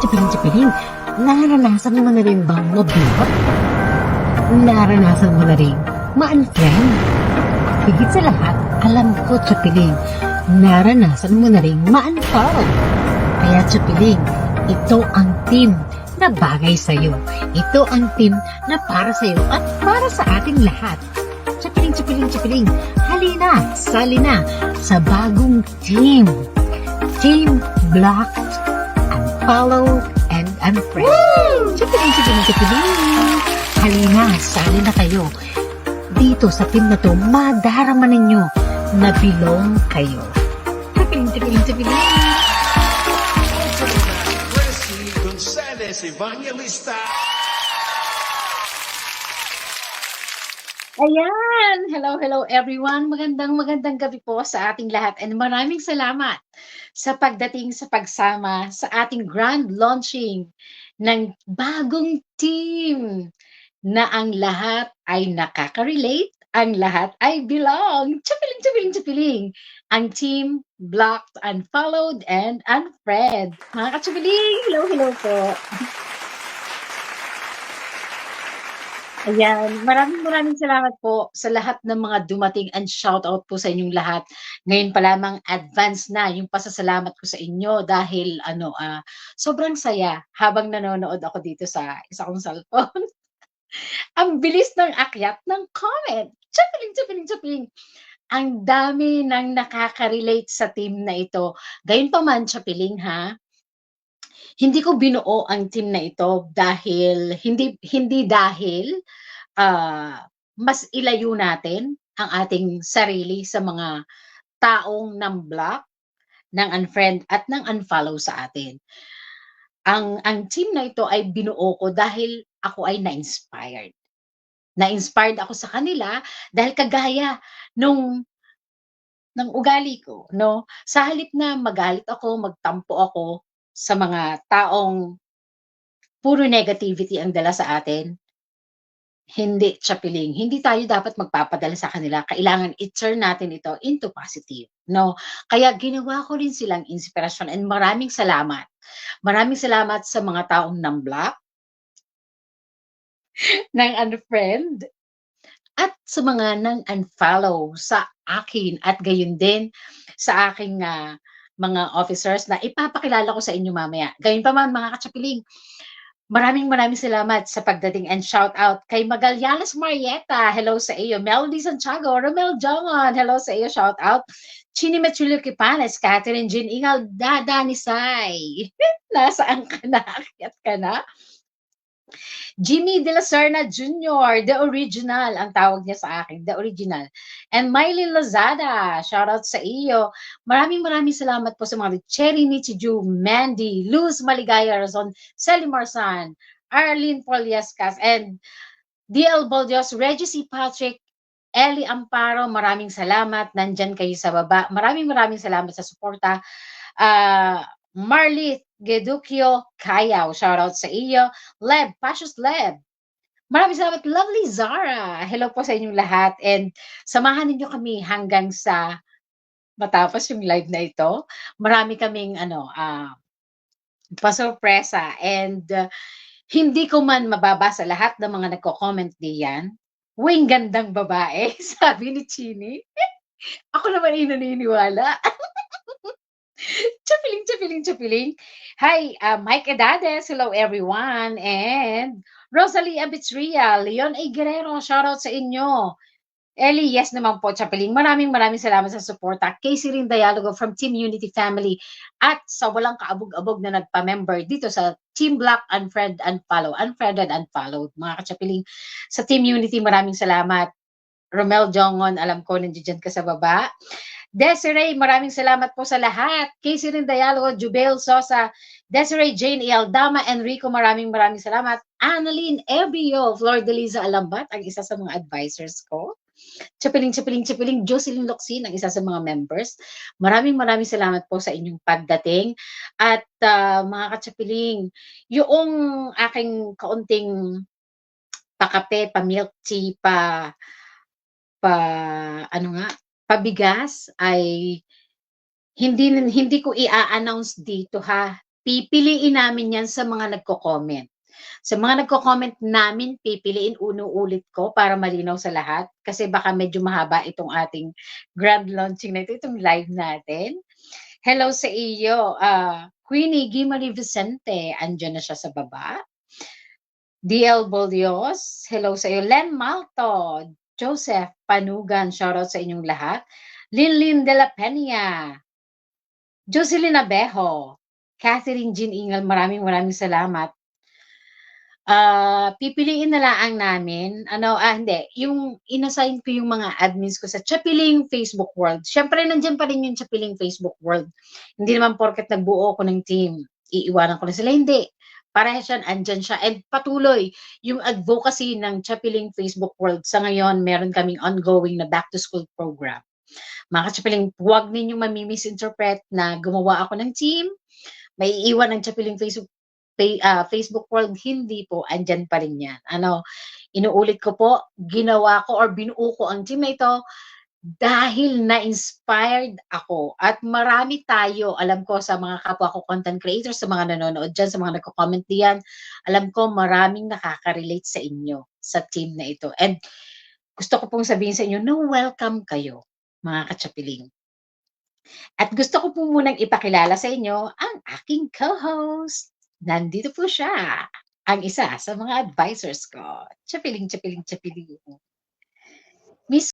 Chipiling-chipiling, naranasan mo na rin bang mabigot? Naranasan mo na rin ma-unfriend? Higit sa lahat, alam ko, Chipiling, naranasan mo na rin ma-unfollow. Kaya, Chipiling, ito ang team na bagay sa'yo. Ito ang team na para sa'yo at para sa ating lahat. Chipiling, halina, sali na sa bagong team. Team Blocked, Unfollowed, and Unfriend. Chipiling. Halina, sali na kayo. Dito sa team na to, madarama ninyo na belong kayo. Chipiling. Wesley Gonzalez Evangelista. Ayan! Hello everyone! Magandang gabi po sa ating lahat and maraming salamat sa pagdating sa pagsama sa ating grand launching ng bagong team na ang lahat ay nakaka-relate, ang lahat ay belong. Chapiling! Ang team Blocked, Unfollowed, and Unfriend. Mga kachapiling, hello po. Ayan, maraming salamat po sa lahat ng mga dumating and shoutout po sa inyong lahat. Ngayon pa lamang advance na yung pasasalamat ko sa inyo dahil sobrang saya habang nanonood ako dito sa isa kong cellphone. Ang bilis ng akyat ng comment. Chapiling. Ang dami ng nakaka-relate sa team na ito. Gayunpaman, Chapiling ha, hindi ko binuo ang team na ito dahil hindi dahil mas ilayo natin ang ating sarili sa mga taong ng-block, ng unfriend at ng unfollow sa atin. Ang team na ito ay binuo ko dahil ako ay na-inspired. Na-inspired ako sa kanila dahil kagaya ng ugali ko, no? Sa halip na magalit ako, magtampo ako sa mga taong puro negativity ang dala sa atin, hindi, Chapiling. Hindi tayo dapat magpapadala sa kanila. Kailangan i-turn natin ito into positive, no? Kaya ginawa ko rin silang inspirasyon and maraming salamat. Maraming salamat sa mga taong ng-block, ng unfriend, at sa mga nang-unfollow sa akin at gayon din sa aking mga officers na ipapakilala ko sa inyo mamaya. Gayunpaman mga kachapiling, maraming salamat sa pagdating and shout out kay Magallanes Marietta, hello sa iyo. Melody Santiago, Romel Jongon, hello sa iyo, shout out. Chini Metulio Kipanes, Catherine Jean Ingal, Dada Nisay. Nasaan ka na? Akyat ka na? Jimmy De La Serna Jr., the original, ang tawag niya sa akin, the original. And Mylene Lazada, shout out sa iyo. Maraming salamat po sa mga Cherry Nichiju, Mandy, Luz Maligaya Razon, Sally Marsan, Arlene Poliascas, and DL Boldios, Reggie C. Patrick, Ellie Amparo, maraming salamat. Nandyan kayo sa baba. Maraming salamat sa suporta. Marley Gedukio Kayaw, shoutout sa iyo. Leb, Pasius Leb. Maraming salamat, lovely Zara. Hello po sa inyong lahat and samahan ninyo kami hanggang sa matapos yung live na ito. Marami kaming pasurpresa and hindi ko man mababasa lahat ng mga nagko-comment diyan. Uwing gandang babae, sabi ni Chini. Ako naman ay naniniwala. Chapiling. Hi, Mike Edades. Hello, everyone. And Rosalie Abitria, Leon A. Guerrero, shoutout sa inyo. Ellie, yes naman po, Chapiling. Maraming salamat sa suporta. Casey rin Dialogo from Team Unity Family at sa walang kaabog-abog na nagpa-member dito sa Team Block, Unfriend, Unfollow, Unfriended, Unfollowed. Mga kachapiling, sa Team Unity, maraming salamat. Romel Jongon, alam ko, nandiyan ka sa baba. Desiree, maraming salamat po sa lahat. Casey rin Dialogo, Jubel Sosa, Desiree Jane Aldama, Enrico, maraming salamat. Annalyn Ebrio, Flor de Liza Alambat, ang isa sa mga advisors ko. Chapiling, Jocelyn Locsin, ang isa sa mga members. Maraming salamat po sa inyong pagdating. At mga kachapiling, yung aking kaunting pakape, pa-milk tea, pabigas ay hindi ko i-announce dito ha. pipiliin namin yan sa mga nagko-comment. Sa mga nagko-comment namin, pipiliin, ulit ko para malinaw sa lahat, kasi baka medyo mahaba itong ating grand launching na ito, itong live natin. Hello sa iyo, Queenie Gimali Vicente, andiyan na siya sa baba. DL Bolios, hello sa iyo. Len Malto, Joseph Panugan, shoutout sa inyong lahat. Linlin de la Peña, Jocelyn Abejo, Catherine Jean Ingal, maraming salamat. Pipiliin na lang namin, hindi, yung inassign ko yung mga admins ko sa Chapiling Facebook World. Siyempre, nandiyan pa rin yung Chapiling Facebook World. Hindi naman porket nagbuo ko ng team, iiwanan ko na sila. Hindi. Parehas yan, andyan siya. And patuloy, yung advocacy ng Chapiling Facebook World, sa ngayon, meron kaming ongoing na back-to-school program. Mga Chapiling, huwag ninyong mamimisinterpret na gumawa ako ng team, may iiwan ng Chapiling Facebook World, hindi po, andyan pa rin yan. Inuulit ko po, ginawa ko or binuo ko ang team na ito dahil na-inspired ako at marami tayo, alam ko sa mga kapwa ko content creators, sa mga nanonood dyan, sa mga nagko-comment diyan, alam ko maraming nakaka-relate sa inyo sa team na ito. And gusto ko pong sabihin sa inyo na welcome kayo, mga kachapiling. At gusto ko po munang ipakilala sa inyo ang aking co-host. Nandito po siya, ang isa sa mga advisors ko. Chapiling. Miss